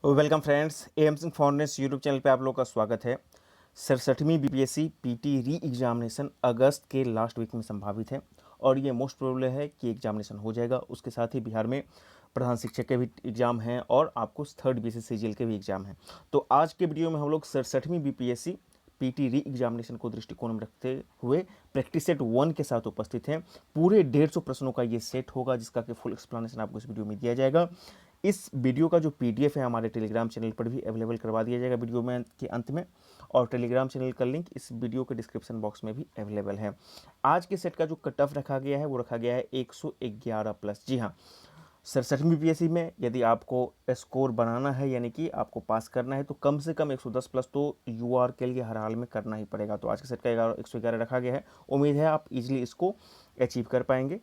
Welcome friends, M Singh Foundation YouTube channel पे आप लोगों का स्वागत है। 67वीं बीपीएससी पीटी री एग्जामिनेशन अगस्त के लास्ट वीक में संभावित है और ये मोस्ट प्रोबेबल है कि एग्जामिनेशन हो जाएगा। उसके साथ ही बिहार में प्रधान शिक्षक के भी एग्जाम हैं और आपको थर्ड बीसीसीजीएल के भी एग्जाम हैं। तो आज के वीडियो में हम लोग 67वीं बीपीएससी पीटी री एग्जामिनेशन को दृष्टिकोण में रखते हुए प्रैक्टिस सेट 1 के साथ उपस्थित हैं। पूरे 150 प्रश्नों का ये सेट होगा जिसका कि फुल एक्सप्लेनेशन आपको इस वीडियो में दिया जाएगा। इस वीडियो का जो पीडीएफ है हमारे टेलीग्राम चैनल पर भी अवेलेबल करवा दिया जाएगा वीडियो में के अंत में, और टेलीग्राम चैनल का लिंक इस वीडियो के डिस्क्रिप्शन बॉक्स में भी अवेलेबल है। आज के सेट का जो कट ऑफ रखा गया है वो रखा गया है 111 प्लस। जी हाँ, 67वीं बीपीएससी में यदि आपको स्कोर बनाना है यानी कि आपको पास करना है तो कम से कम 110 प्लस तो यूआर के लिए हर हाल में करना ही पड़ेगा। तो आज के सेट का 111 रखा गया है। उम्मीद है आप इजीली इसको अचीव कर पाएंगे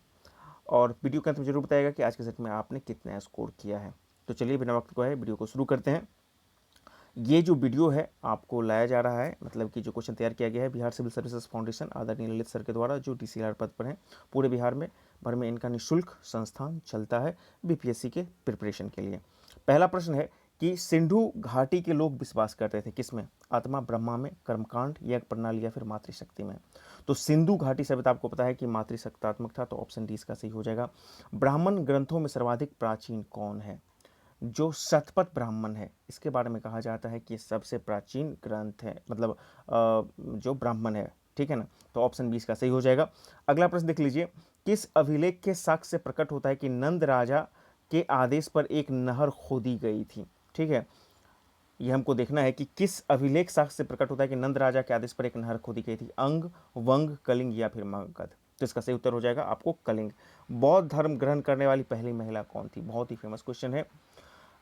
और वीडियो के अंत में जरूर बताएगा कि आज के सेट में आपने कितना स्कोर किया है। तो चलिए बिना वक्त को है वीडियो को शुरू करते हैं। ये जो वीडियो है आपको लाया जा रहा है, मतलब कि जो क्वेश्चन तैयार किया गया है बिहार सिविल सर्विसेज फाउंडेशन आदरणीय ललित सर के द्वारा, जो डीसीआर पद पर हैं पूरे बिहार में भर में इनका निःशुल्क संस्थान चलता है बीपीएससी के प्रिपरेशन के लिए। पहला प्रश्न है कि सिंधु घाटी के लोग विश्वास करते थे किसमें? आत्मा, ब्रह्मा में, कर्मकांड, यज्ञ प्रणाली या फिर मातृशक्ति में। तो सिंधु घाटी सभ्यता आपको पता है कि मातृशक्तात्मक था, तो ऑप्शन डी इसका सही हो जाएगा। ब्राह्मण ग्रंथों में सर्वाधिक प्राचीन कौन है? जो शतपथ ब्राह्मण है इसके बारे में कहा जाता है कि सबसे प्राचीन ग्रंथ है, मतलब जो ब्राह्मण है, ठीक है ना। तो ऑप्शन बी इसका सही हो जाएगा। अगला प्रश्न देख लीजिए, किस अभिलेख के साक्ष्य से प्रकट होता है कि नंद राजा के आदेश पर एक नहर खोदी गई थी? ठीक है, ये हमको देखना है कि किस अभिलेख साक्ष्य से प्रकट होता है कि नंद राजा के आदेश पर एक नहर खोदी गई थी। अंग, वंग, कलिंग या फिर मगध। तो इसका सही उत्तर हो जाएगा आपको कलिंग। बौद्ध धर्म ग्रहण करने वाली पहली महिला कौन थी? बहुत ही फेमस क्वेश्चन है।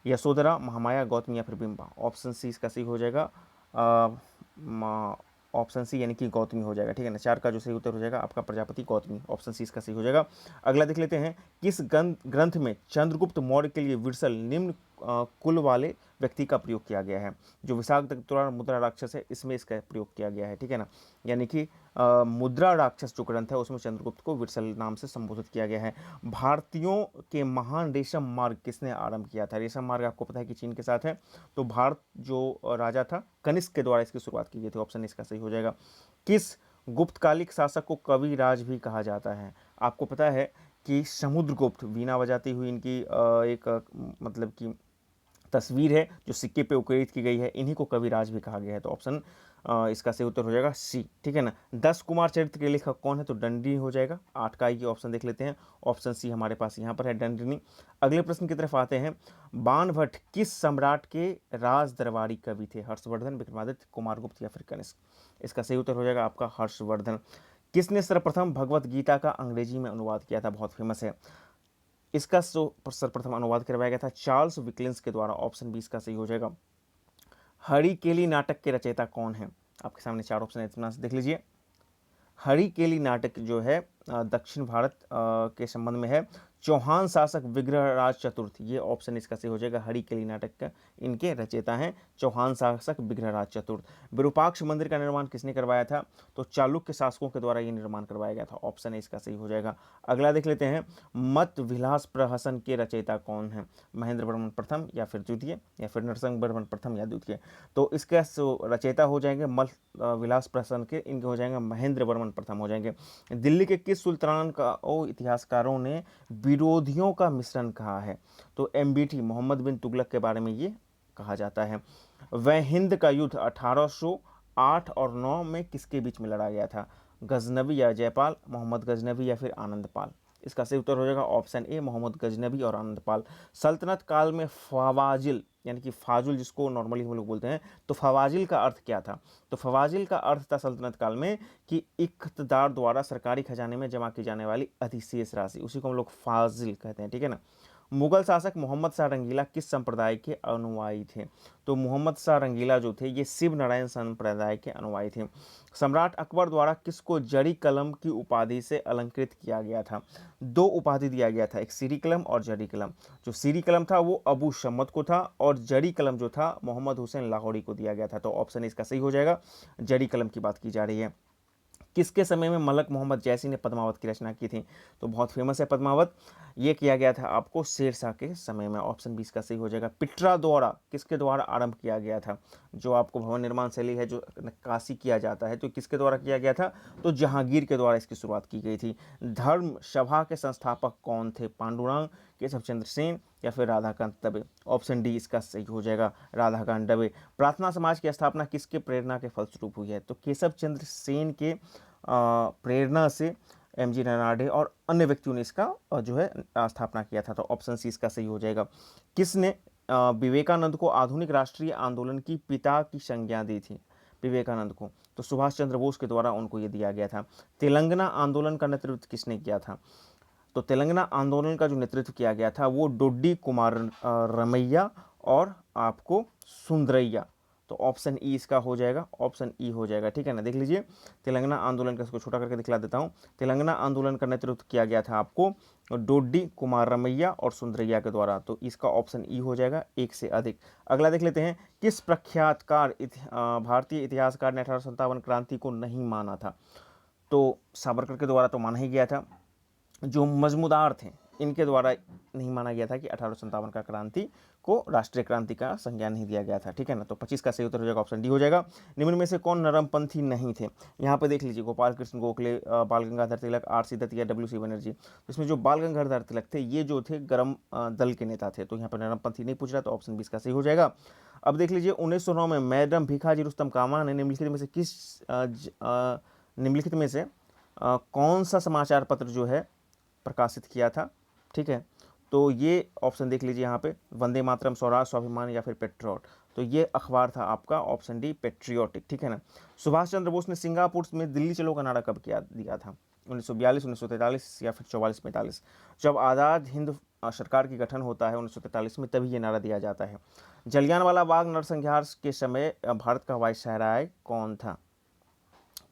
यशोधरा, महामाया, गौतमी या फिर बिंबा। ऑप्शन सी इसका सही हो जाएगा। ऑप्शन सी यानी कि गौतमी हो जाएगा, ठीक है ना। 4 का जो सही उत्तर हो जाएगा आपका प्रजापति गौतमी, ऑप्शन सी इसका सही हो जाएगा। अगला देख लेते हैं, किस ग्रंथ में चंद्रगुप्त मौर्य के लिए विरसल निम्न कुल वाले व्यक्ति का प्रयोग किया गया है? जो विशाखदत्तुरा मुद्रा राक्षस है इसमें इसका प्रयोग किया गया है, ठीक है ना। यानी कि मुद्रा राक्षस जो ग्रंथ है उसमें चंद्रगुप्त को विरसल नाम से संबोधित किया गया है। भारतीयों के महान रेशम मार्ग किसने आरंभ किया था? रेशम मार्ग आपको पता है कि चीन के साथ है, तो भारत जो राजा था कनिष्क के द्वारा इसकी शुरुआत की गई थी, ऑप्शन इसका सही हो जाएगा। किस गुप्तकालिक शासक को कविराज भी कहा जाता है? आपको पता है कि समुद्रगुप्त वीणा बजाती हुई इनकी मतलब कि तस्वीर है जो सिक्के पे उकेरित की गई है, इन्हीं को कविराज भी कहा गया है। तो ऑप्शन इसका सही उत्तर हो जाएगा सी, ठीक है ना। 10 कुमार चरित्र के लेखक कौन है? तो दंडनी हो जाएगा। 8 का ये ऑप्शन देख लेते हैं, ऑप्शन सी हमारे पास यहाँ पर है दंडनी। अगले प्रश्न की तरफ आते हैं, बाणभट्ट किस सम्राट के राज दरबारी कवि थे? हर्षवर्धन, विक्रमादित्य, कुमारगुप्त या फिर कनिष्क। इसका सही उत्तर हो जाएगा आपका हर्षवर्धन। किसने सर्वप्रथम भगवत गीता का अंग्रेजी में अनुवाद किया था? बहुत फेमस है। इसका सर्वप्रथम अनुवाद करवाया गया था चार्ल्स विकलिंस के द्वारा, ऑप्शन बी इसका सही हो जाएगा। हरिकेली नाटक के रचयिता कौन है? आपके सामने 4 ऑप्शन है, इतना से देख लीजिए। हरिकेली नाटक जो है दक्षिण भारत के संबंध में है। चौहान शासक विग्रहराज चतुर्थ, ये ऑप्शन इसका सही हो जाएगा। हरिकेली नाटक का इनके रचयिता हैं चौहान शासक विग्रहराज चतुर्थ। विरूपाक्ष मंदिर का निर्माण किसने करवाया था? तो चालुक्य शासकों के द्वारा ये निर्माण करवाया गया था, ऑप्शन इसका सही हो जाएगा। अगला देख लेते हैं, मत विलास प्रहसन के रचयिता कौन है? महेंद्र वर्मन प्रथम या फिर द्वितीय या फिर नरसिंह वर्मन प्रथम या द्वितीय। तो इसके रचयिता हो जाएंगे मत विलास प्रहसन के, इनके हो जाएंगे महेंद्र वर्मन प्रथम हो जाएंगे। दिल्ली के किस सुल्तान का इतिहासकारों ने विरोधियों का मिश्रण कहा है? तो एमबीटी मोहम्मद बिन तुगलक के बारे में ये कहा जाता है। वह हिंद का युद्ध 1808 और 9 में किसके बीच में लड़ा गया था? गजनबी या जयपाल, मोहम्मद गजनबी या फिर आनंदपाल। इसका सही उत्तर हो जाएगा ऑप्शन ए, मोहम्मद गजनबी और आनंदपाल। सल्तनत काल में फवाजिल यानी कि फाजुल जिसको नॉर्मली हम लोग बोलते हैं, तो फवाजिल का अर्थ क्या था? तो फवाजिल का अर्थ था सल्तनत काल में कि इक़्तिदार द्वारा सरकारी खजाने में जमा की जाने वाली अधिशेष राशि, उसी को हम लोग फाजिल कहते हैं, ठीक है ना। मुगल शासक मोहम्मद शाह रंगीला किस संप्रदाय के अनुयायी थे? तो मोहम्मद शाह रंगीला जो थे ये शिव नारायण संप्रदाय के अनुयायी थे। सम्राट अकबर द्वारा किसको जड़ी कलम की उपाधि से अलंकृत किया गया था? 2 उपाधि दिया गया था, एक सीरी कलम और जड़ी कलम। जो सीरी कलम था वो अबू शम्मत को था और जड़ी कलम जो था मोहम्मद हुसैन लाहौरी को दिया गया था। तो ऑप्शन इसका सही हो जाएगा, जड़ी कलम की बात की जा रही है। किसके समय में मलक मोहम्मद जैसी ने पद्मावत की रचना की थी? तो बहुत फेमस है पद्मावत, ये किया गया था आपको शेरशाह के समय में। ऑप्शन 20 का सही हो जाएगा। पिटरा द्वारा किसके द्वारा आरंभ किया गया था? जो आपको भवन निर्माण शैली है, जो नक्काशी किया जाता है, तो किसके द्वारा किया गया था? तो जहांगीर के द्वारा इसकी शुरुआत की गई थी। धर्म सभा के संस्थापक कौन थे? पांडुरंग, केशव चंद्र सेन या फिर राधाकांत दबे? ऑप्शन डी इसका सही हो जाएगा, राधाकांत दबे। प्रार्थना समाज की स्थापना किसके प्रेरणा के फलस्वरूप हुई है? तो केशव चंद्र सेन के प्रेरणा से एमजी रनाडे और अन्य व्यक्तियों ने इसका जो है स्थापना किया था। तो ऑप्शन सी इसका सही हो जाएगा। किसने विवेकानंद को आधुनिक राष्ट्रीय आंदोलन की पिता की संज्ञा दी थी? विवेकानंद को तो सुभाष चंद्र बोस के द्वारा उनको ये दिया गया था। तेलंगाना आंदोलन का नेतृत्व किसने किया था? तो तेलंगाना आंदोलन का जो नेतृत्व किया गया था वो डोड्डी कुमार रमैया और आपको सुंदरैया। तो ऑप्शन ई इसका हो जाएगा, ऑप्शन ई हो जाएगा, ठीक है ना। देख लीजिए तेलंगाना आंदोलन का, इसको छोटा करके दिखला देता हूँ। तेलंगाना आंदोलन का नेतृत्व किया गया था आपको डोड्डी कुमार रमैया और सुंदरैया के द्वारा। तो इसका ऑप्शन ई हो जाएगा, एक से अधिक। अगला देख लेते हैं, किस प्रख्यातकार भारतीय इतिहासकार ने 1857 क्रांति को नहीं माना था? तो सावरकर के द्वारा तो माना ही गया था। जो मजमूदार थे इनके द्वारा नहीं माना गया था कि 1857 का क्रांति को राष्ट्रीय क्रांति का संज्ञा नहीं दिया गया था, ठीक है ना। तो 25 का सही उत्तर हो जाएगा, ऑप्शन डी हो जाएगा। निम्न में से कौन नरमपंथी नहीं थे? यहाँ पे देख लीजिए, गोपाल कृष्ण गोखले, बाल गंगाधर तिलक, आर.सी. दत्त या डब्ल्यू.सी. बनर्जी। तो इसमें जो बाल गंगाधर तिलक थे ये जो थे गर्म दल के नेता थे, तो यहाँ पर नरमपंथी नहीं पूछ रहा, तो ऑप्शन 20 का सही हो जाएगा। अब देख लीजिए 1909 में मैडम भीखाजी रुस्तम कामा ने निम्नलिखित में से कौन सा समाचार पत्र जो है प्रकाशित किया था, ठीक है। तो ये ऑप्शन देख लीजिए यहाँ पे, वंदे मातरम, स्वराज, स्वाभिमान या फिर पेट्रियट। तो ये अखबार था आपका ऑप्शन डी पेट्रियोटिक, ठीक है ना। सुभाष चंद्र बोस ने सिंगापुर में दिल्ली चलो का नारा कब दिया था? 1942, 1943 या फिर 44-45? जब आज़ाद हिंद सरकार की गठन होता है 1943 में, तभी ये नारा दिया जाता है। जलियांवाला बाग नरसंहार के समय भारत का वायसराय कौन था?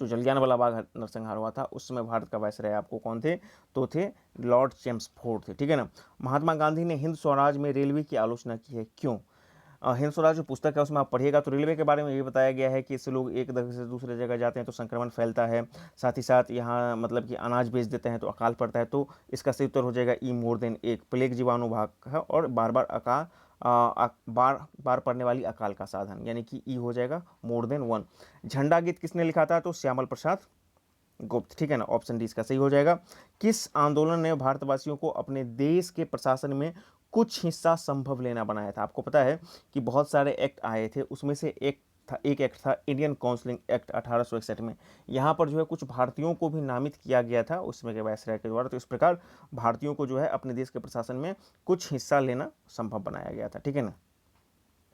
तो जलियांवाला बाग नरसंहार हुआ था उस समय भारत का वायसराय आपको कौन थे? तो थे लॉर्ड चेम्सफोर्ड थे, ठीक है ना। महात्मा गांधी ने हिंद स्वराज में रेलवे की आलोचना की है, क्यों? हिंद स्वराज जो पुस्तक है उसमें आप पढ़िएगा तो रेलवे के बारे में ये बताया गया है कि इससे लोग एक जगह से दूसरे जगह जाते हैं तो संक्रमण फैलता है, साथ ही साथ यहाँ मतलब कि अनाज बेच देते हैं तो अकाल पड़ता है। तो इसका सही उत्तर हो जाएगा ई, मोर देन एक। प्लेग जीवाणु भाग है और बार बार पड़ने वाली अकाल का साधन, यानी कि ई हो जाएगा, मोर देन 1। झंडा गीत किसने लिखा था? तो श्यामल प्रसाद गुप्त, ठीक है ना। ऑप्शन डी इसका सही हो जाएगा। किस आंदोलन ने भारतवासियों को अपने देश के प्रशासन में कुछ हिस्सा संभव लेना बनाया था? आपको पता है कि बहुत सारे एक्ट आए थे, उसमें से एक एक्ट था इंडियन काउंसिलिंग एक्ट 1861 में। यहाँ पर जो है कुछ भारतीयों को भी नामित किया गया था उसमें के वायसराय के द्वारा। तो इस प्रकार भारतीयों को जो है अपने देश के प्रशासन में कुछ हिस्सा लेना संभव बनाया गया था, ठीक है ना।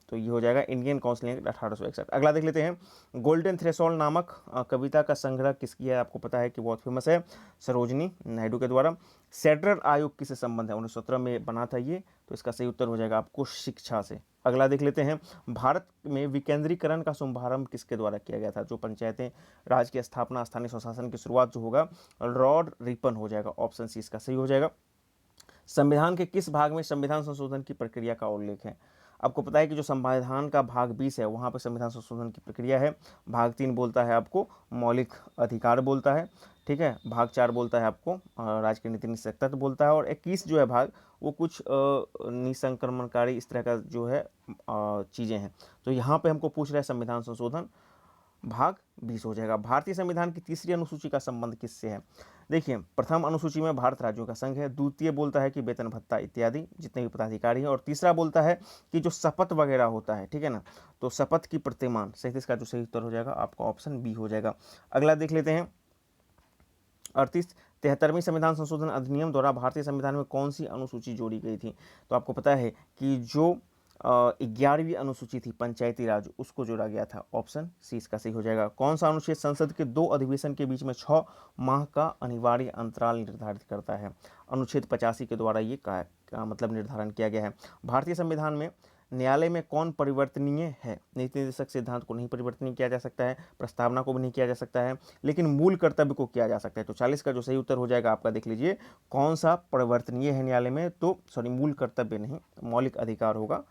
तो ये हो जाएगा इंडियन काउंसिल एक्ट 1861। अगला देख लेते हैं, गोल्डन थ्रेशोल्ड नामक कविता का संग्रह किसकी है? आपको पता है कि बहुत फेमस है, सरोजिनी नायडू के द्वारा। सेड्रर आयोग किससे संबंध है? 1917 में बना था ये। तो इसका सही उत्तर हो जाएगा आपको शिक्षा से। अगला देख लेते हैं, भारत में विकेंद्रीकरण का शुभारंभ किसके द्वारा किया गया था? जो पंचायतें राज की स्थापना, स्थानीय स्वशासन की शुरुआत जो होगा, लॉर्ड रिपन हो जाएगा। ऑप्शन सी इसका सही हो जाएगा। संविधान के किस भाग में संविधान संशोधन की प्रक्रिया का उल्लेख है? आपको पता है कि जो संविधान का भाग 20 है वहाँ पर संविधान संशोधन की प्रक्रिया है। भाग 3 बोलता है आपको मौलिक अधिकार बोलता है, ठीक है। भाग 4 बोलता है आपको राज्य की नीति निश्चित बोलता है, और 21 जो है भाग वो कुछ निसंक्रमणकारी इस तरह का जो है चीज़ें हैं। तो यहाँ पे हमको पूछ रहा है संविधान संशोधन, भाग 20 हो जाएगा। भारतीय संविधान की तीसरी अनुसूची का संबंध किससे है? देखिए, प्रथम अनुसूची में भारत राज्यों का संघ है, द्वितीय बोलता है कि वेतन भत्ता इत्यादि जितने भी पदाधिकारी हैं, और तीसरा बोलता है कि जो शपथ वगैरह होता है, ठीक है ना। तो शपथ की प्रतिमान, 37 का जो सही उत्तर हो जाएगा आपका ऑप्शन बी हो जाएगा। अगला देख लेते हैं, 73वीं संविधान संशोधन अधिनियम द्वारा भारतीय संविधान में कौन सी अनुसूची जोड़ी गई थी? तो आपको पता है कि जो 11वीं अनुसूची थी पंचायती राज, उसको जोड़ा गया था। ऑप्शन सी इसका सही हो जाएगा। कौन सा अनुच्छेद संसद के 2 अधिवेशन के बीच में 6 माह का अनिवार्य अंतराल निर्धारित करता है? अनुच्छेद 85 के द्वारा ये मतलब निर्धारण किया गया है। भारतीय संविधान में न्यायालय में कौन परिवर्तनीय है? नीति निर्देशक सिद्धांत को नहीं परिवर्तनीय किया जा सकता है, प्रस्तावना को भी नहीं किया जा सकता है, लेकिन मूल कर्तव्य को किया जा सकता है। तो 40 का जो सही उत्तर हो जाएगा आपका, देख लीजिए कौन सा परिवर्तनीय है न्यायालय में? तो सॉरी, मूल कर्तव्य नहीं, मौलिक अधिकार होगा।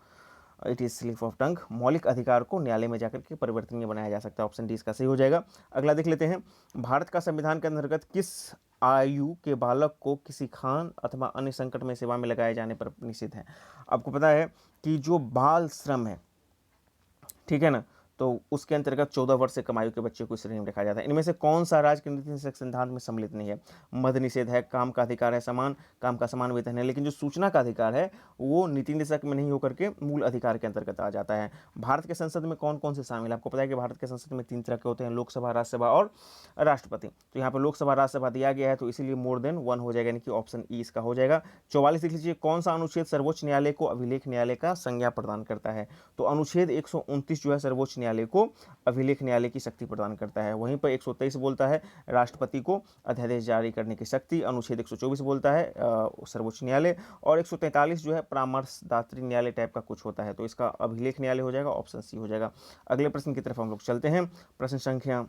It is slip of tongue. मौलिक अधिकार को न्यायालय में जाकर के परिवर्तनीय बनाया जा सकता है, ऑप्शन डी इसका सही हो जाएगा। अगला देख लेते हैं, भारत का संविधान के अंतर्गत किस आयु के बालक को किसी खान अथवा अन्य संकट में सेवा में लगाए जाने पर निषेध है। आपको पता है कि जो बाल श्रम है, ठीक है ना, तो उसके अंतर्गत 14 वर्ष से कम आयु के बच्चे को श्रेणी में रखा जाता है। इनमें से कौन सा राज्य के नीति निषेध सिद्धांत में सम्मिलित नहीं है? मद्य निषेध है, काम का अधिकार है, समान काम का समान वेतन है, लेकिन जो सूचना का अधिकार है वो नीति निषेध में नहीं होकर के मूल अधिकार के अंतर्गत आ जाता है। भारत के संसद में कौन कौन से शामिल है? आपको पता है कि भारत के संसद में 3 तरह के होते हैं, लोकसभा, राज्यसभा और राष्ट्रपति। तो यहाँ पर लोकसभा राज्यसभा दिया गया है, तो इसीलिए मोर देन 1 हो जाएगा, यानी कि ऑप्शन ई इसका हो जाएगा। 44 लिख लीजिए, कौन सा अनुच्छेद सर्वोच्च न्यायालय को अभिलेख न्यायालय का संज्ञा प्रदान करता है? तो अनुच्छेद 129 जो है सर्वोच्च न्यायालय को अभिलेख न्यायालय की शक्ति प्रदान करता है। वहीं पर 123 बोलता है राष्ट्रपति को अध्यादेश जारी करने की शक्ति। अनुच्छेद 124 बोलता है सर्वोच्च न्यायालय, और 143 जो है परामर्शदात्री न्यायालय टाइप का कुछ होता है, तो इसका अभिलेख न्यायालय हो जाएगा, ऑप्शन सी हो जाएगा। अगले प्रश्न की तरफ हम लोग चलते हैं। प्रश्न संख्या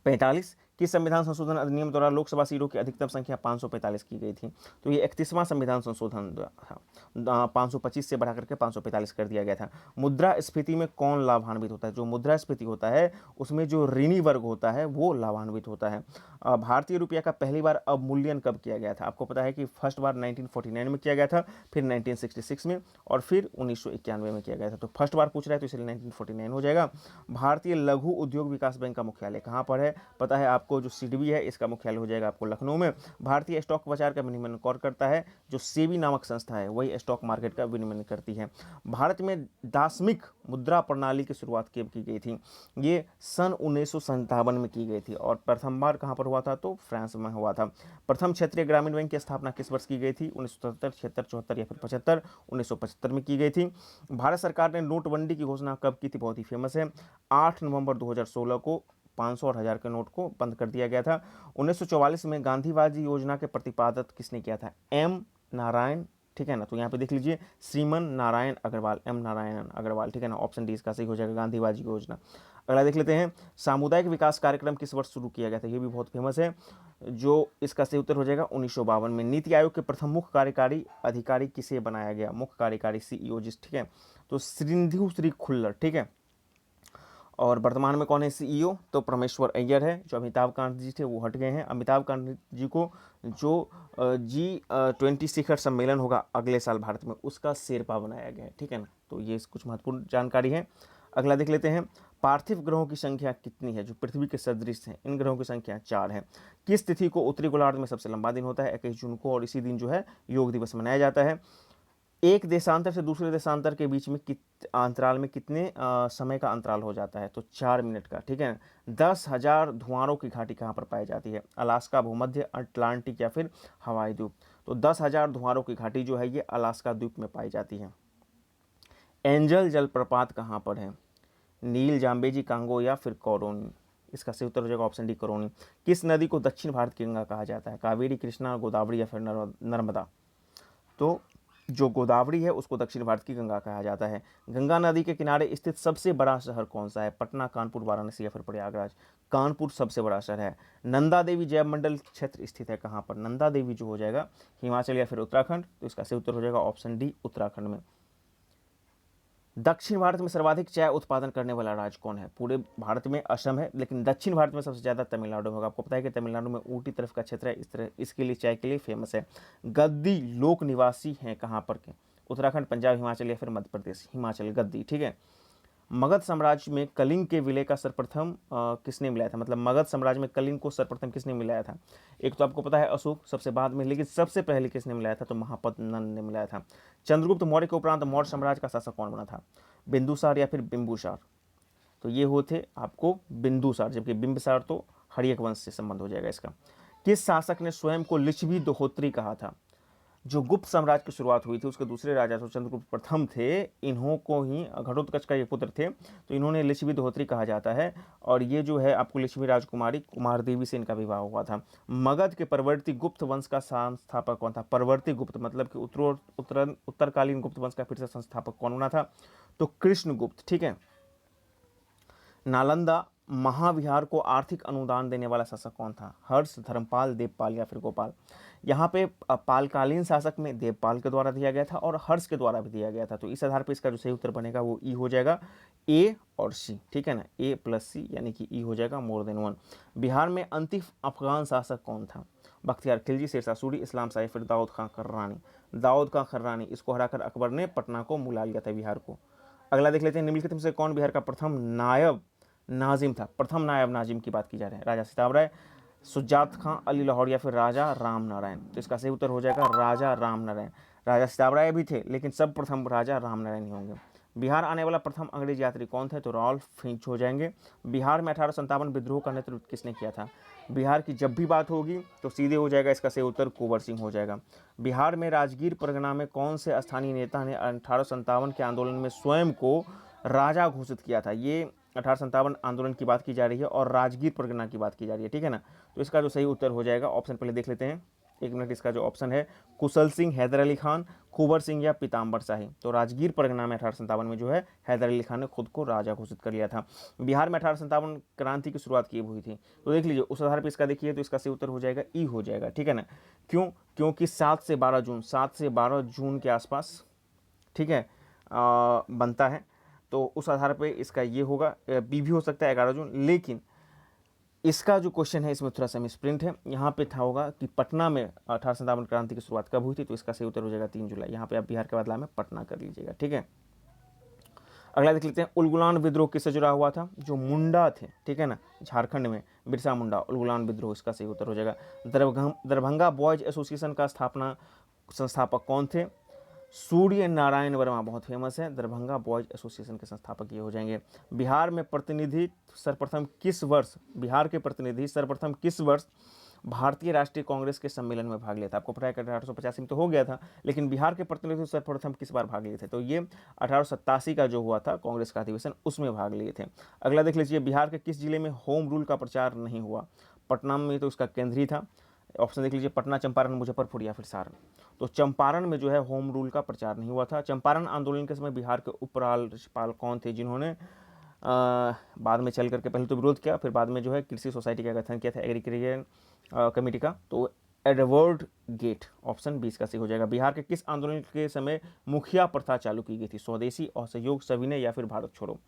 45, किस संविधान संशोधन अधिनियम द्वारा लोकसभा सीटों की अधिकतम संख्या 545 की गई थी? तो ये 31वां संविधान संशोधन था, 525 से बढ़ा करके 545 कर दिया गया था। मुद्रास्फीति में कौन लाभान्वित होता है? जो मुद्रास्फीति होता है उसमें जो ऋणी वर्ग होता है वो लाभान्वित होता है। भारतीय रुपया का पहली बार अवमूल्यन कब किया गया था? आपको पता है कि फर्स्ट बार 1949 में किया गया था, फिर 1966 में और फिर 1991 में किया गया था। तो फर्स्ट बार पूछ रहा है तो इसलिए 1949 हो जाएगा। भारतीय लघु उद्योग विकास बैंक का मुख्यालय कहाँ पर है? पता है आपको, जो सिडबी है इसका मुख्यालय हो जाएगा आपको लखनऊ में। भारतीय स्टॉक बाजार का विनियमन कौन करता है? जो सेबी नामक संस्था है वही स्टॉक मार्केट का विनियमन करती है। भारत में दासमिक मुद्रा प्रणाली की शुरुआत कब की गई थी? ये सन 1957 में की गई थी, और प्रथम बार कहाँ पर हुआ था? तो फ्रांस में हुआ था। प्रथम क्षेत्रीय ग्रामीण बैंक की स्थापना किस वर्ष की गई थी? 1977, 76, 74 या फिर 75? 1975 में की गई थी। भारत सरकार ने नोटबंदी की घोषणा कब की थी? बहुत ही फेमस है, 8 नवंबर 2016 को 500 और 1000 के नोट को बंद कर दिया गया था। 1944 में गांधीवादी योजना के प्रतिपादक किसने किया था? एम नारायण, ठीक है ना। तो यहाँ पे देख लीजिए, श्रीमन नारायण अग्रवाल, एम नारायण अग्रवाल, ठीक है ना, ऑप्शन डी इसका सही हो जाएगा, गांधीवादी योजना। अगला देख लेते हैं, सामुदायिक विकास कार्यक्रम किस वर्ष शुरू किया गया था? ये भी बहुत फेमस है, जो इसका सही उत्तर हो जाएगा 1952 में। नीति आयोग के प्रथम मुख्य कार्यकारी अधिकारी किसे बनाया गया? मुख्य कार्यकारी सीईओ जिस, ठीक है, तो सिंधु श्री खुल्लर, ठीक है। और वर्तमान में कौन है सीईओ? तो परमेश्वर अय्यर है। जो अमिताभ कांत जी थे वो हट गए हैं। अमिताभ कांत जी को जो G20 शिखर सम्मेलन होगा अगले साल भारत में, उसका शेरपा बनाया गया है, ठीक है ना। तो ये कुछ महत्वपूर्ण जानकारी है। अगला देख लेते हैं, पार्थिव ग्रहों की संख्या कितनी है? जो पृथ्वी के सदृश हैं इन ग्रहों की संख्या 4 है। किस तिथि को उत्तरी गोलार्ध में सबसे लंबा दिन होता है? 21 जून को, और इसी दिन जो है योग दिवस मनाया जाता है। एक देशांतर से दूसरे देशांतर के बीच में अंतराल में कितने समय का अंतराल हो जाता है? तो 4 मिनट का, ठीक है। 10,000 धुआरों की घाटी कहाँ पर पाई जाती है? अलास्का, भूमध्य, अटलांटिक या फिर हवाई द्वीप? तो 10,000 धुआरों की घाटी जो है ये अलास्का द्वीप में पाई जाती है। एंजल जलप्रपात कहाँ पर है? नील, जाम्बेजी, कांगो या फिर कौरोनी? इसका सही उत्तर हो जाएगा ऑप्शन डी, कौरोनी। किस नदी को दक्षिण भारत की गंगा कहा जाता है? कावेरी, कृष्णा, गोदावरी या फिर नर्मदा? तो जो गोदावरी है उसको दक्षिण भारत की गंगा कहा जाता है। गंगा नदी के किनारे स्थित सबसे बड़ा शहर कौन सा है? पटना, कानपुर, वाराणसी या फिर प्रयागराज? कानपुर सबसे बड़ा शहर है। नंदा देवी जैव मंडल क्षेत्र स्थित है कहाँ पर? नंदा देवी जो हो जाएगा हिमाचल या फिर उत्तराखंड? तो इसका सही उत्तर हो जाएगा ऑप्शन डी, उत्तराखंड में। दक्षिण भारत में सर्वाधिक चाय उत्पादन करने वाला राज्य कौन है? पूरे भारत में असम है, लेकिन दक्षिण भारत में सबसे ज़्यादा तमिलनाडु होगा। आपको पता है कि तमिलनाडु में ऊटी तरफ का क्षेत्र है, इस तरह इसके लिए चाय के लिए फेमस है। गद्दी लोक निवासी हैं कहाँ पर के? उत्तराखंड, पंजाब, हिमाचल या फिर मध्य प्रदेश? हिमाचल, गद्दी, ठीक है। मगध साम्राज्य में कलिंग के विलय का सर्वप्रथम किसने मिलाया था? मतलब मगध साम्राज्य में कलिंग को सर्वप्रथम किसने मिलाया था? एक तो आपको पता है अशोक, सबसे बाद में, लेकिन सबसे पहले किसने मिलाया था? तो महापद्म नंद ने मिलाया था। चंद्रगुप्त मौर्य के उपरांत मौर्य साम्राज्य का शासक कौन बना था? बिंदुसार या फिर बिंबुसार? तो ये होते आपको बिंदुसार, जबकि बिंबसार तो हर्यक वंश से संबंध हो जाएगा इसका। किस शासक ने स्वयं को लिच्छवी दोहोत्री कहा था? जो गुप्त साम्राज्य की शुरुआत हुई थी उसके दूसरे राजा जो चंद्रगुप्त प्रथम थे, इन्हों को ही घटोत्कच का ये पुत्र थे, तो इन्होंने लिच्छवी दोहोत्री कहा जाता है। और ये जो है आपको लिच्छवी राजकुमारी कुमार देवी से इनका विवाह हुआ था। मगध के परवर्ती गुप्त वंश का संस्थापक कौन था? परवर्ती गुप्त मतलब कि उत्तरकालीन गुप्त वंश का फिर से संस्थापक कौन बना था? तो कृष्णगुप्त, ठीक है। नालंदा महाविहार को आर्थिक अनुदान देने वाला शासक कौन था? हर्ष, धर्मपाल, देवपाल या फिर गोपाल? यहाँ पे पालकालीन शासक में देवपाल के द्वारा दिया गया था और हर्ष के द्वारा भी दिया गया था। तो इस आधार पर इसका जो सही उत्तर बनेगा वो ई हो जाएगा, ए और सी, ठीक है ना, ए प्लस सी यानी कि ई हो जाएगा मोर देन वन। बिहार में अंतिम अफगान शासक कौन था? बख्तियार खिलजी, शेरशाह सूरी, इस्लाम शाह, फिर दाऊद खां कर्रानी? दाऊद खां कर्रानी, इसको हराकर अकबर ने पटना को मुला लिया था, बिहार को। अगला देख लेते हैं, निम्नलिखित में से कौन बिहार का प्रथम नायब नाजिम था? प्रथम नायब नाजिम की बात की जा रही है। राजा सिताब राय, सुजात खां, अली लाहौर या फिर राजा राम नारायण? तो इसका सही उत्तर हो जाएगा राजा राम नारायण। राजा सिताब राय भी थे लेकिन सब प्रथम राजा राम नारायण ही होंगे। बिहार आने वाला प्रथम अंग्रेज यात्री कौन थे? तो रॉल्फ फिंच हो जाएंगे। बिहार में 1857 विद्रोह का नेतृत्व किसने किया था? बिहार की जब भी बात होगी तो सीधे हो जाएगा इसका सही उत्तर कुंवर सिंह हो जाएगा। बिहार में राजगीर परगना में कौन से स्थानीय नेता ने 1857 के आंदोलन में स्वयं को राजा घोषित किया था? ये 1857 आंदोलन की बात की जा रही है और राजगीर परगना की बात की जा रही है, ठीक है ना। तो इसका जो सही उत्तर हो जाएगा, ऑप्शन पहले देख लेते हैं, एक मिनट, इसका जो ऑप्शन है कुशल सिंह, हैदर अली खान, कुंवर सिंह या पीताम्बर शाही? तो राजगीर परगना में 1857 में जो है हैदर अली खान ने खुद को राजा घोषित कर लिया था। बिहार में 1857 क्रांति की शुरुआत की हुई थी, तो देख लीजिए उस आधार पर इसका देखिए तो इसका सही उत्तर हो जाएगा ई हो जाएगा, ठीक है ना। क्यों? क्योंकि 7 से 12 जून के आसपास, ठीक है, बनता है। तो उस आधार पे इसका ये होगा, बी भी हो सकता है 11 जून, लेकिन इसका जो क्वेश्चन है इसमें थोड़ा सा मिसप्रिंट है। यहाँ पे था होगा कि पटना में 1857 क्रांति की शुरुआत कब हुई थी, तो इसका सही उत्तर हो जाएगा 3 जुलाई। यहाँ पे आप बिहार के बदला में पटना कर लीजिएगा, ठीक है। अगला देख लेते हैं, उलगुलान विद्रोह किससे जुड़ा हुआ था? जो मुंडा थे, ठीक है ना, झारखंड में बिरसा मुंडा, उलगुलान विद्रोह इसका सही उत्तर हो जाएगा। दरभंगा बॉयज एसोसिएशन का संस्थापक कौन थे? सूर्य नारायण वर्मा, बहुत फेमस है, दरभंगा बॉयज एसोसिएशन के संस्थापक ये हो जाएंगे। बिहार के प्रतिनिधि सर्वप्रथम किस वर्ष भारतीय राष्ट्रीय कांग्रेस के सम्मेलन में भाग लिया था? आपको पता है कि 1885 में तो हो गया था, लेकिन बिहार के प्रतिनिधि सर्वप्रथम किस बार भाग लिए थे? तो ये 1887 का जो हुआ था कांग्रेस का अधिवेशन, उसमें भाग लिए थे। अगला देख लीजिए, बिहार के किस जिले में होम रूल का प्रचार नहीं हुआ? पटना में तो इसका केंद्रीय था। ऑप्शन देख लीजिए, पटना, चंपारण, मुजफ्फरपुर या फिर सारण? तो चंपारण में जो है होम रूल का प्रचार नहीं हुआ था। चंपारण आंदोलन के समय बिहार के उपराज्यपाल कौन थे जिन्होंने बाद में चल करके पहले तो विरोध किया, फिर बाद में जो है कृषि सोसाइटी का गठन किया था, एग्रीकल्चर कमेटी का? तो एडवर्ड गेट, ऑप्शन 20 का सही हो जाएगा। बिहार के किस आंदोलन के समय मुखिया प्रथा चालू की गई थी? स्वदेशी, असहयोग, सविनय या फिर भारत छोड़ो?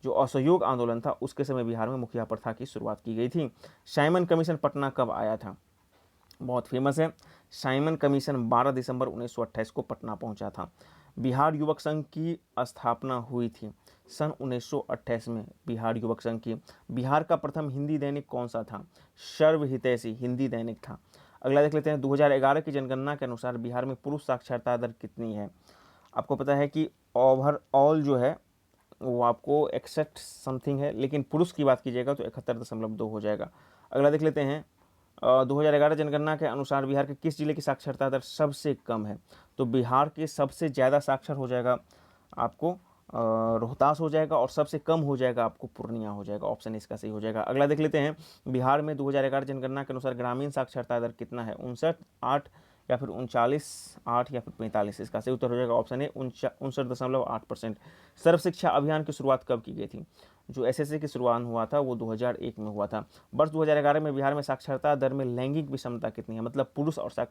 जो असहयोग आंदोलन था उसके समय बिहार में मुखिया प्रथा की शुरुआत की गई थी। साइमन कमीशन पटना कब आया था? बहुत फेमस है, साइमन कमीशन 12 दिसंबर 1928 को पटना पहुंचा था। बिहार युवक संघ की स्थापना हुई थी सन 1928 में, बिहार युवक संघ की। बिहार का प्रथम हिंदी दैनिक कौन सा था? सर्व हितैषी हिंदी दैनिक था। अगला देख लेते हैं, 2011 की जनगणना के अनुसार बिहार में पुरुष साक्षरता दर कितनी है? आपको पता है कि ओवरऑल जो है वो आपको 61 समथिंग है, लेकिन पुरुष की बात कीजिएगा तो 71.2 हो जाएगा। अगला देख लेते हैं, 2011 जनगणना के अनुसार बिहार के किस जिले की साक्षरता दर सबसे कम है? तो बिहार के सबसे ज़्यादा साक्षर हो जाएगा आपको रोहतास हो जाएगा, और सबसे कम हो जाएगा आपको पूर्णिया हो जाएगा। ऑप्शन इसका सही हो जाएगा। अगला देख लेते हैं, बिहार में 2011 जनगणना के अनुसार ग्रामीण साक्षरता दर कितना है? 59, 8 या फिर 39, 8 या फिर 45? इसका सही उत्तर हो जाएगा ऑप्शन ए 59.8%। सर्व शिक्षा अभियान की शुरुआत कब की गई थी? जो एसएससी की शुरुआत हुआ था वो 2001 में हुआ था। वर्ष 2011 में बिहार में साक्षरता दर में लैंगिक विषमता कितनी है? मतलब पुरुष और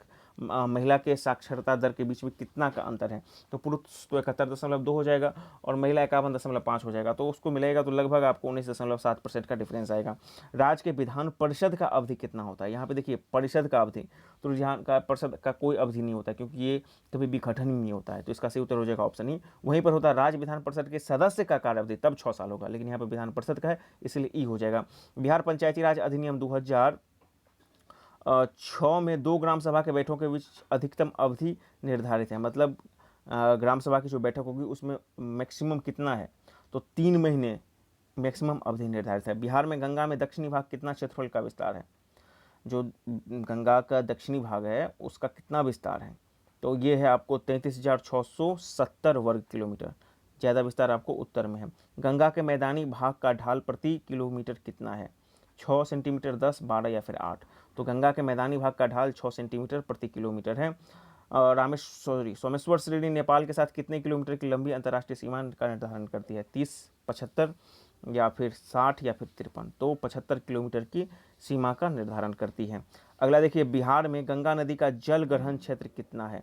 महिला के साक्षरता दर के बीच में कितना का अंतर है? तो पुरुष तो 71.2 हो जाएगा और महिला 51.5 हो जाएगा, तो उसको मिलेगा तो लगभग आपको 19.7% का डिफरेंस आएगा। राज्य के विधान परिषद का अवधि कितना होता है? यहाँ पे देखिए परिषद का अवधि, तो यहाँ का परिषद का कोई अवधि नहीं होता क्योंकि ये कभी भी गठन ही नहीं होता है, तो इसका सही उत्तर हो जाएगा ऑप्शन ही। वहीं पर होता है राज्य विधान परिषद के सदस्य का कार्य अवधि, तब 6 साल होगा, लेकिन यहाँ पर विधान परिषद का है इसलिए ई हो जाएगा। बिहार पंचायती राज अधिनियम 2006 में 2 ग्राम सभा के बैठकों के बीच अधिकतम अवधि निर्धारित है। मतलब ग्राम सभा की जो बैठक होगी उसमें मैक्सिमम कितना है? तो 3 महीने मैक्सिमम अवधि निर्धारित है। बिहार में गंगा में दक्षिणी भाग कितना क्षेत्रफल का विस्तार है? जो गंगा का दक्षिणी भाग है उसका कितना विस्तार है? तो ये है आपको 33,670 वर्ग किलोमीटर। ज़्यादा विस्तार आपको उत्तर में है। गंगा के मैदानी भाग का ढाल प्रति किलोमीटर कितना है? 6 सेंटीमीटर, 10, 12 या फिर 8? तो गंगा के मैदानी भाग का ढाल 6 सेंटीमीटर प्रति किलोमीटर है। सोमेश्वर श्रेणी नेपाल के साथ कितने किलोमीटर की लंबी अंतर्राष्ट्रीय सीमा का निर्धारण करती है? 30, 75 या फिर 60 या फिर 53? तो 75 किलोमीटर की सीमा का निर्धारण करती है। अगला देखिए, बिहार में गंगा नदी का जल ग्रहण क्षेत्र कितना है?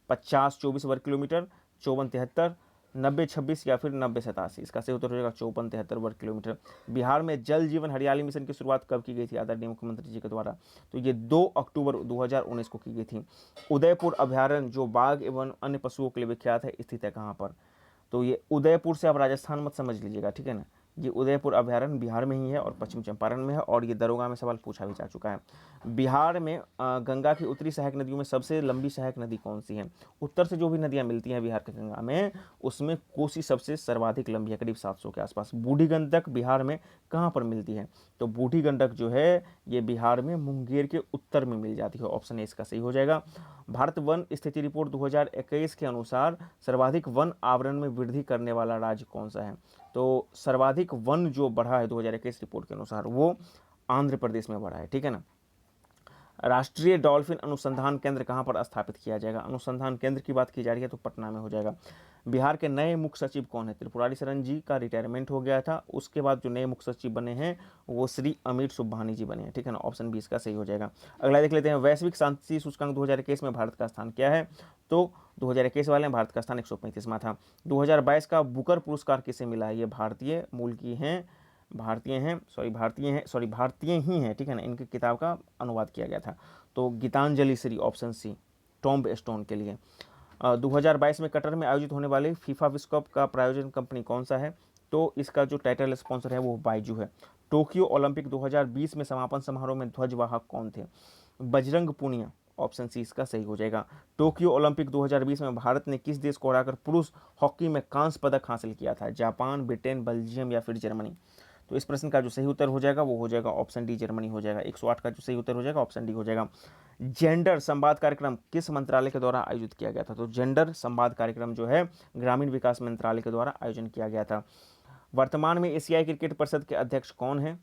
50 24 वर्ग किलोमीटर, 54 73, 90 26 या फिर 90 87? इसका सही उत्तर हो जाएगा 54 73 वर्ग किलोमीटर। बिहार में जल जीवन हरियाली मिशन की शुरुआत कब की गई थी आदरणीय मुख्यमंत्री जी के द्वारा? तो ये 2 अक्टूबर 2019 को की गई थी। उदयपुर अभ्यारण्य जो बाघ एवं अन्य पशुओं के लिए विख्यात है, स्थित है कहाँ पर? तो ये उदयपुर से आप राजस्थान मत समझ लीजिएगा, ठीक है ना। ये उदयपुर अभ्यारण्य बिहार में ही है और पश्चिम चंपारण में है, और ये दरोगा में सवाल पूछा भी जा चुका है। बिहार में गंगा की उत्तरी सहायक नदियों में सबसे लंबी सहायक नदी कौन सी है? उत्तर से जो भी नदियां मिलती हैं बिहार के गंगा में, उसमें कोसी सबसे सर्वाधिक लंबी है, करीब 700 के आसपास। बूढ़ी गंडक बिहार में कहाँ पर मिलती है? तो बूढ़ी गंडक जो है ये बिहार में मुंगेर के उत्तर में मिल जाती है। ऑप्शन ए इसका सही हो जाएगा। भारत वन स्थिति रिपोर्ट 2021 के अनुसार सर्वाधिक वन आवरण में वृद्धि करने वाला राज्य कौन सा है? तो सर्वाधिक वन जो बढ़ा है 2021 रिपोर्ट के अनुसार, वो आंध्र प्रदेश में बढ़ा है, ठीक है ना। राष्ट्रीय डॉल्फिन अनुसंधान केंद्र कहाँ पर स्थापित किया जाएगा? अनुसंधान केंद्र की बात की जा रही है तो पटना में हो जाएगा। बिहार के नए मुख्य सचिव कौन है? त्रिपुरारी शरण जी का रिटायरमेंट हो गया था, उसके बाद जो नए मुख्य सचिव बने हैं वो श्री अमित सुबहानी जी बने हैं, ठीक है ना। ऑप्शन 20 का सही हो जाएगा। अगला देख लेते हैं, वैश्विक शांति सूचकांक 2021 में भारत का स्थान क्या है? तो 2021 वाले में भारत का स्थान 135वां था। 2022 का बुकर पुरस्कार किसे मिला है? ये भारतीय मूल की हैं, भारतीय ही हैं, ठीक है ना। इनकी किताब का अनुवाद किया गया था। तो Geetanjali Shree, option C, tomb stone के लिए। 2022 में कतर में आयोजित होने वाले फीफा विश्व कप का प्रायोजन कंपनी कौन सा है? तो इसका जो टाइटल स्पॉन्सर है वो बाइजू है। टोक्यो ओलंपिक 2020 में समापन समारोह में ध्वजवाहक कौन थे? बजरंग पूनिया, ऑप्शन सी इसका सही हो जाएगा। टोक्यो ओलंपिक 2020 में भारत ने किस देश को हराकर पुरुष हॉकी में कांस्य पदक हासिल किया था? जापान, ब्रिटेन, बेल्जियम या फिर जर्मनी? तो इस प्रश्न का जो सही उत्तर हो जाएगा वो हो जाएगा ऑप्शन डी, जर्मनी हो जाएगा। 108 का जो सही उत्तर हो जाएगा ऑप्शन डी हो जाएगा। जेंडर संवाद कार्यक्रम किस मंत्रालय के द्वारा आयोजित किया गया था? तो जेंडर संवाद कार्यक्रम जो है ग्रामीण विकास मंत्रालय के द्वारा आयोजन किया गया था। वर्तमान में एशियाई क्रिकेट परिषद के अध्यक्ष कौन है?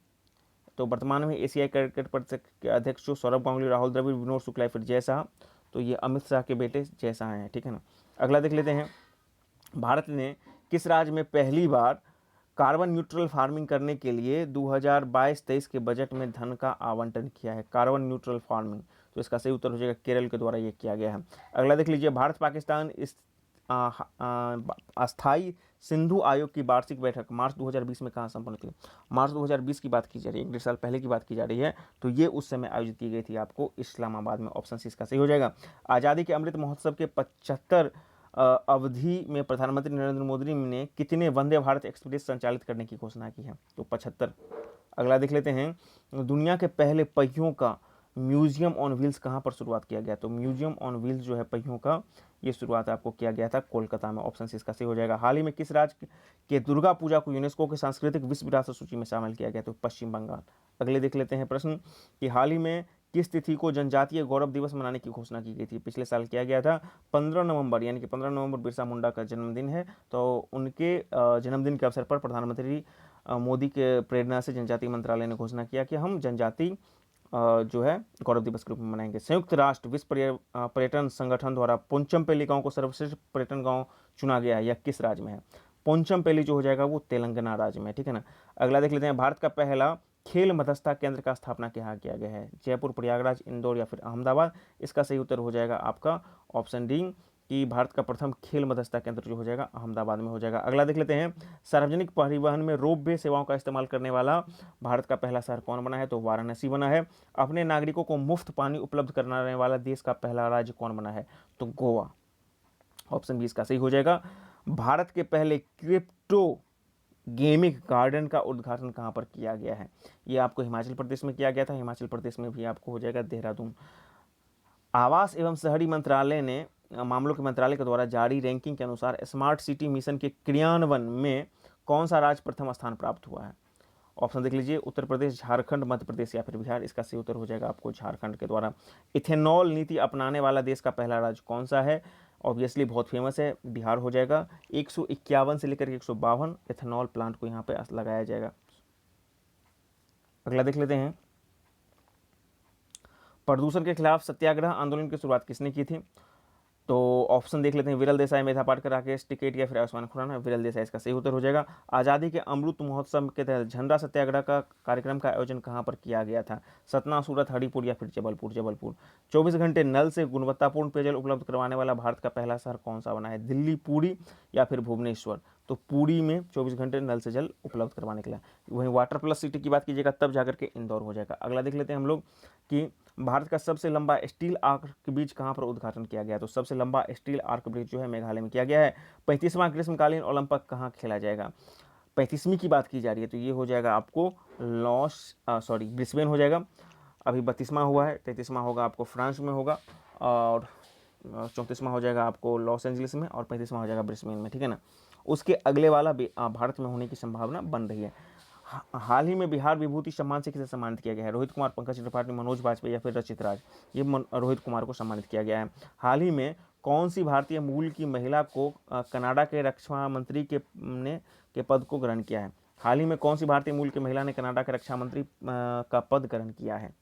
तो वर्तमान में एशियाई क्रिकेट परिषद के अध्यक्ष जो सौरभ गांगुली, राहुल द्रविड़, विनोद शुक्ला फिर जय शाह, तो ये अमित शाह के बेटे जय शाह हैं, ठीक है ना। अगला देख लेते हैं, भारत ने किस राज्य में पहली बार कार्बन न्यूट्रल फार्मिंग करने के लिए 2022-23 के बजट में धन का आवंटन किया है? कार्बन न्यूट्रल फार्मिंग, तो इसका सही उत्तर हो जाएगा केरल के द्वारा ये किया गया है। अगला देख लीजिए, भारत पाकिस्तान इस अस्थाई सिंधु आयोग की वार्षिक बैठक मार्च 2020 में कहाँ संपन्न हुई? मार्च 2020 की बात की जा रही है, 1.5 साल पहले की बात की जा रही है, तो ये उस समय आयोजित की गई थी आपको इस्लामाबाद में। ऑप्शन सी इसका सही हो जाएगा। आज़ादी के अमृत महोत्सव के 75 अवधि में प्रधानमंत्री नरेंद्र मोदी ने कितने वंदे भारत एक्सप्रेस संचालित करने की घोषणा की है? तो 75। अगला देख लेते हैं, दुनिया के पहले पहियों का म्यूजियम ऑन व्हील्स कहाँ पर शुरुआत किया गया? तो म्यूजियम ऑन व्हील्स जो है पहियों का, ये शुरुआत आपको किया गया था कोलकाता में। ऑप्शन सी इसका सही हो जाएगा। हाल ही में किस राज्य के दुर्गा पूजा को यूनेस्को के सांस्कृतिक विश्व विरासत सूची में शामिल किया गया? तो पश्चिम बंगाल। अगले देख लेते हैं प्रश्न कि हाल ही में किस तिथि को जनजातीय गौरव दिवस मनाने की घोषणा की गई थी? पिछले साल किया गया था 15 नवंबर, यानी कि 15 नवंबर बिरसा मुंडा का जन्मदिन है, तो उनके जन्मदिन के अवसर पर प्रधानमंत्री मोदी के प्रेरणा से जनजातीय मंत्रालय ने घोषणा किया कि हम जनजाति जो है गौरव दिवस के रूप में मनाएंगे। संयुक्त राष्ट्र विश्व पर्यटन संगठन द्वारा पोंचमपल्ली गांव को सर्वश्रेष्ठ पर्यटन गांव चुना गया है, यह किस राज्य में है? पोंचमपल्ली जो हो जाएगा वो तेलंगाना राज्य में, ठीक है ना। अगला देख लेते हैं, भारत का पहला खेल मध्यस्थता केंद्र का स्थापना कहाँ किया गया है? जयपुर, प्रयागराज, इंदौर या फिर अहमदाबाद? इसका सही उत्तर हो जाएगा आपका ऑप्शन डी कि भारत का प्रथम खेल मध्यस्थता केंद्र जो हो जाएगा अहमदाबाद में हो जाएगा। अगला देख लेते हैं, सार्वजनिक परिवहन में रोपवे सेवाओं का इस्तेमाल करने वाला भारत का पहला शहर कौन बना है? तो वाराणसी बना है। अपने नागरिकों को मुफ्त पानी उपलब्ध कराने वाला देश का पहला राज्य कौन बना है? तो गोवा। ऑप्शन 20 का सही हो जाएगा। भारत के पहले क्रिप्टो गेमिंग गार्डन का उद्घाटन कहाँ पर किया गया है? ये आपको हिमाचल प्रदेश में किया गया था। हिमाचल प्रदेश में भी आपको हो जाएगा देहरादून। आवास एवं शहरी मंत्रालय ने मामलों के मंत्रालय के द्वारा जारी रैंकिंग के अनुसार स्मार्ट सिटी मिशन के क्रियान्वयन में कौन सा राज्य प्रथम स्थान प्राप्त हुआ है? ऑप्शन देख लीजिए, उत्तर प्रदेश, झारखंड, मध्य प्रदेश या फिर बिहार? इसका सही उत्तर हो जाएगा आपको झारखंड के द्वारा। इथेनॉल नीति अपनाने वाला देश का पहला राज्य कौन सा है? ऑब्वियसली बहुत फेमस है, बिहार हो जाएगा। 151 से लेकर 152 इथेनॉल प्लांट को यहाँ पे लगाया जाएगा। अगला देख लेते हैं, प्रदूषण के खिलाफ सत्याग्रह आंदोलन की शुरुआत किसने की थी? तो ऑप्शन देख लेते हैं, विरल देसाई, मेधा पाटकर, राकेश टिकैत या फिर आयुष्मान खुराना। विरल देसाई इसका सही उत्तर हो जाएगा। आज़ादी के अमृत महोत्सव के तहत झंडा सत्याग्रह का कार्यक्रम का आयोजन कहाँ पर किया गया था? सतना, सूरत, हरिपुर या फिर जबलपुर? जबलपुर। 24 घंटे नल से गुणवत्तापूर्ण पेयजल उपलब्ध करवाने वाला भारत का पहला शहर कौन सा बना है? दिल्ली, पुरी या फिर भुवनेश्वर? तो पुरी में 24 घंटे नल से जल उपलब्ध करवाने के लिए। वहीं वाटर प्लस सिटी की बात कीजिएगा तब जाकर के इंदौर हो जाएगा। अगला देख लेते हैं हम लोग कि भारत का सबसे लंबा स्टील आर्क ब्रिज कहाँ पर उद्घाटन किया गया? तो सबसे लंबा स्टील आर्क ब्रिज जो है मेघालय में किया गया है। 35वां ग्रीष्मकालीन ओलंपिक कहाँ खेला जाएगा? 35वीं की बात की जा रही है तो ये हो जाएगा आपको ब्रिस्बेन हो जाएगा। अभी 32वां हुआ है, 33वां होगा आपको फ्रांस में होगा, और 34वां हो जाएगा आपको लॉस एंजलिस में, और 35वां हो जाएगा ब्रिस्बेन में, ठीक है ना। उसके अगले वाला भारत में होने की संभावना बन रही है। हाल ही में बिहार विभूति सम्मान से किसे सम्मानित किया गया है? रोहित कुमार, पंकज त्रिपाठी, मनोज बाजपेयी या फिर रचित राज? ये रोहित कुमार को सम्मानित किया गया है। हाल ही में कौन सी भारतीय मूल की महिला को कनाडा के रक्षा मंत्री के पद को ग्रहण किया है? हाल ही में कौन सी भारतीय मूल की महिला ने कनाडा के रक्षा मंत्री का पद ग्रहण किया है?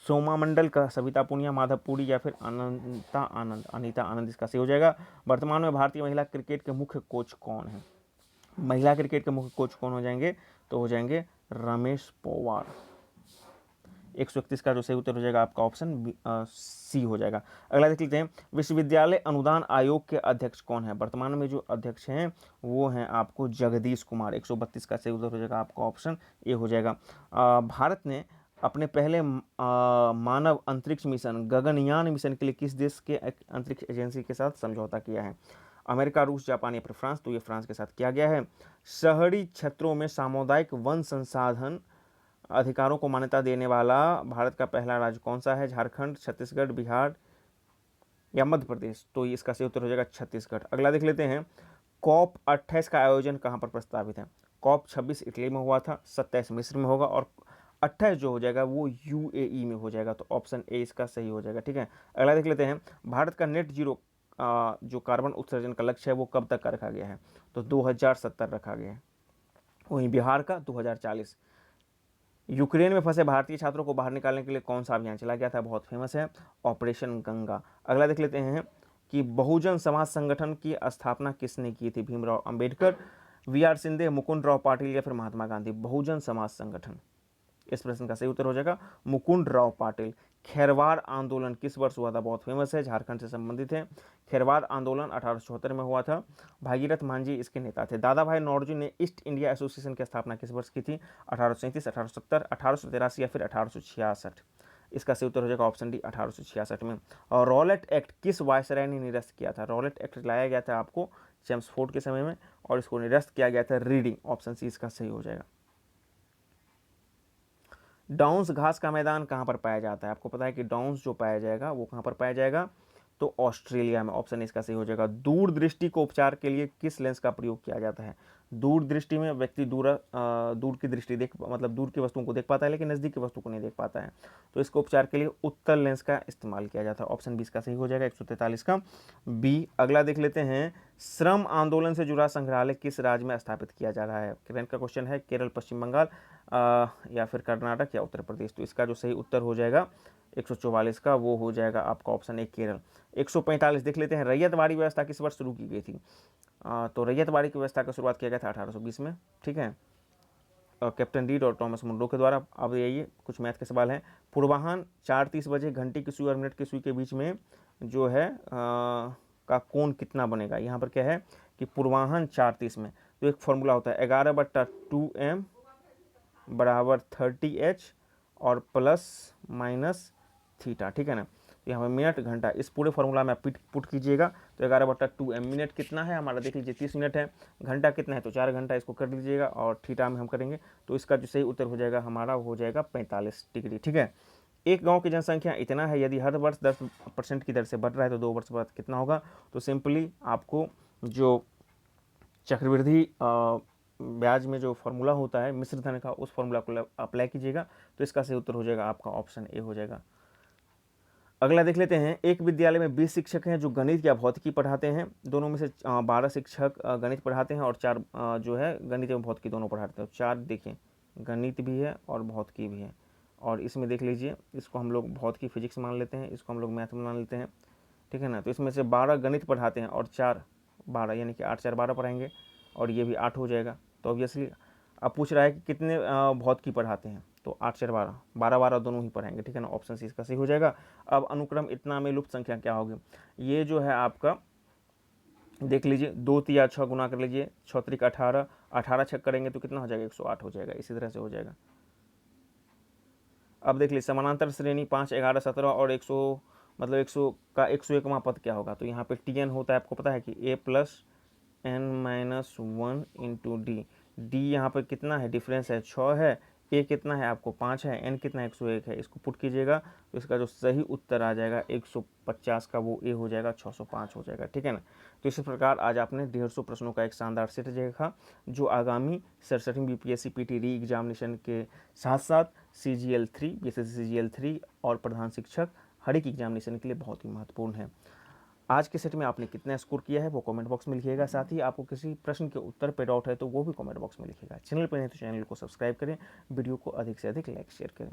सोमा मंडल का, सविता पुनिया, माधव पुरी या फिर अनीता आनंद इसका सही हो जाएगा। वर्तमान में भारतीय महिला क्रिकेट के मुख्य कोच कौन है? महिला क्रिकेट के मुख्य कोच कौन हो जाएंगे? तो हो जाएंगे रमेश पोवार। 131 का जो सही उत्तर हो जाएगा आपका ऑप्शन सी हो जाएगा। अगला देख लेते हैं, विश्वविद्यालय अनुदान आयोग के अध्यक्ष कौन है? वर्तमान में जो अध्यक्ष हैं वो हैं आपको जगदीश कुमार। 132 का सही उत्तर हो जाएगा आपका ऑप्शन ए हो जाएगा। भारत ने अपने पहले मानव अंतरिक्ष मिशन गगनयान मिशन के लिए किस देश के अंतरिक्ष एजेंसी के साथ समझौता किया है? अमेरिका, रूस, जापान या फिर फ्रांस? तो ये फ्रांस के साथ किया गया है। शहरी क्षेत्रों में सामुदायिक वन संसाधन अधिकारों को मान्यता देने वाला भारत का पहला राज्य कौन सा है? झारखंड, छत्तीसगढ़, बिहार या मध्य प्रदेश? तो इसका सही उत्तर हो जाएगा छत्तीसगढ़। अगला देख लेते हैं, COP 28 का आयोजन कहाँ पर प्रस्तावित है? COP 26 इटली में हुआ था, 27 मिस्र में होगा, और 28 जो हो जाएगा वो UAE में हो जाएगा। तो ऑप्शन ए इसका सही हो जाएगा, ठीक है। अगला देख लेते हैं, भारत का नेट जीरो जो कार्बन उत्सर्जन का लक्ष्य है वो कब तक का रखा गया है? तो 2070 रखा गया है। वहीं बिहार का 2040। यूक्रेन में फंसे भारतीय छात्रों को बाहर निकालने के लिए कौन सा अभियान चला गया था? बहुत फेमस है, ऑपरेशन गंगा। अगला देख लेते हैं कि बहुजन समाज संगठन की स्थापना किसने की थी? भीमराव अंबेडकर, VR सिंधे, मुकुंद राव पाटिल या फिर महात्मा गांधी? बहुजन समाज संगठन, इस प्रश्न का सही उत्तर हो जाएगा मुकुंद राव पाटिल। खेरवार आंदोलन किस वर्ष हुआ था? बहुत फेमस है, झारखंड से संबंधित है। खेरवार आंदोलन 1874 में हुआ था। भागीरथ मांझी इसके नेता थे। दादा भाई नौरोजी ने ईस्ट इंडिया एसोसिएशन की स्थापना किस वर्ष की थी? 1837, 1870, 1883 या फिर 1866? इसका सही उत्तर हो जाएगा ऑप्शन डी 1866 में। और रॉलेट एक्ट किस वायसराय ने निरस्त किया था? रॉलेट एक्ट लाया गया था आपको चेम्सफोर्ड के समय में, और इसको निरस्त किया गया था रीडिंग। ऑप्शन सी इसका सही हो जाएगा। डाउन्स घास का मैदान कहाँ पर पाया जाता है? आपको पता है कि डाउन्स जो पाया जाएगा वो कहाँ पर पाया जाएगा? तो ऑस्ट्रेलिया में। ऑप्शन इसका सही हो जाएगा। दूरदृष्टि को उपचार के लिए किस लेंस का प्रयोग किया जाता है? दूरदृष्टि में व्यक्ति दूर की दृष्टि मतलब दूर की वस्तुओं को देख पाता है लेकिन नज़दीक की वस्तु को नहीं देख पाता है, तो इसको उपचार के लिए उत्तल लेंस का इस्तेमाल किया जाता है। ऑप्शन बी इसका सही हो जाएगा, 143 का बी। अगला देख लेते हैं, श्रम आंदोलन से जुड़ा संग्रहालय किस राज्य में स्थापित किया जा रहा है? करंट का क्वेश्चन है, केरल, पश्चिम बंगाल या फिर कर्नाटक या उत्तर प्रदेश? तो इसका जो सही उत्तर हो जाएगा 144 का वो हो जाएगा आपका ऑप्शन ए केरल। 145 देख लेते हैं, रैयतवाड़ी व्यवस्था किस वर्ष शुरू की गई थी? तो रैयतवाड़ी की व्यवस्था का शुरुआत किया गया था 1820 में, ठीक है, कैप्टन रीड और टॉमस मुनरो के द्वारा। अब यही कुछ मैथ के सवाल हैं। पूर्वाह्न 4:30 बजे घंटे की सुई और मिनट की सुई के बीच में जो है का कोण कितना बनेगा? यहाँ पर क्या है कि पूर्वाह्न 4:30 में, तो एक फॉर्मूला होता है 11/2m बराबर 30h और प्लस माइनस थीटा, ठीक है ना। तो यहाँ पर मिनट घंटा इस पूरे फॉर्मूला में आप पुट कीजिएगा, तो 11/2m। मिनट कितना है हमारा देख लीजिए 30 मिनट है, घंटा कितना है तो 4 घंटा, इसको कर लीजिएगा और थीटा में हम करेंगे, तो इसका जो सही उत्तर हो जाएगा हमारा हो जाएगा 45 डिग्री, ठीक है। एक गांव की जनसंख्या इतना है, यदि हर वर्ष 10% की दर से बढ़ रहा है तो 2 वर्ष बाद कितना होगा? तो सिंपली आपको जो चक्रवृद्धि ब्याज में जो फॉर्मूला होता है मिश्र धन का, उस फॉर्मूला को अप्लाई कीजिएगा, तो इसका सही उत्तर हो जाएगा आपका ऑप्शन ए हो जाएगा। अगला देख लेते हैं, एक विद्यालय में 20 शिक्षक हैं जो गणित या भौतिकी पढ़ाते हैं। दोनों में से 12 शिक्षक गणित पढ़ाते हैं और 4 जो है गणित एवं भौतिकी दोनों पढ़ाते हैं। 4 देखिए, गणित भी है और भौतिकी भी है, और इसमें देख लीजिए, इसको हम लोग भौतिकी फिजिक्स मान लेते हैं, इसको हम लोग मैथ में मान लेते हैं, ठीक है ना। तो इसमें से 12 गणित पढ़ाते हैं और 4 12, यानी कि 8 4 12 पढ़ाएंगे, और ये भी 8 हो जाएगा। तो ऑब्वियसली अब पूछ रहा है कि कितने भौतिकी पढ़ाते हैं, तो 8 4 12 12 12 दोनों ही पढ़ाएंगे, ठीक है ना। ऑप्शन सी इसका सही हो जाएगा। अब अनुक्रम इतना में लुप्त संख्या क्या होगी, ये जो है आपका देख लीजिए, 2 तिया 6 गुना कर लीजिए, 6 त्रिक 18, 18 छक करेंगे तो कितना हो जाएगा, 108 हो जाएगा। इसी तरह से हो जाएगा। अब देख लीजिए, समानांतर श्रेणी 5 11 17 और 100, मतलब 100 का 101वां पद क्या होगा। तो यहाँ पे टी एन होता है, आपको पता है कि A plus N minus 1 into D. D यहाँ पर कितना है, डिफरेंस है 6 है, ए कितना है आपको 5 है, एन कितना है 101 है। इसको पुट कीजिएगा तो इसका जो सही उत्तर आ जाएगा 150 का, वो ए हो जाएगा, 605 हो जाएगा, ठीक है ना। तो इसी प्रकार आज आपने 150 प्रश्नों का एक शानदार सेट देखा, जो आगामी 67वीं बीपीएससी पीटी री एग्जामिनेशन के साथ साथ CGL3, बीएसएससी CGL3 और प्रधान शिक्षक हर एक एग्जामिनेशन के लिए बहुत ही महत्वपूर्ण है। आज के सेट में आपने कितना स्कोर किया है वो कमेंट बॉक्स में लिखिएगा। साथ ही आपको किसी प्रश्न के उत्तर पे डाउट है तो वो भी कमेंट बॉक्स में लिखिएगा। चैनल पर नहीं तो चैनल को सब्सक्राइब करें, वीडियो को अधिक से अधिक लाइक शेयर करें।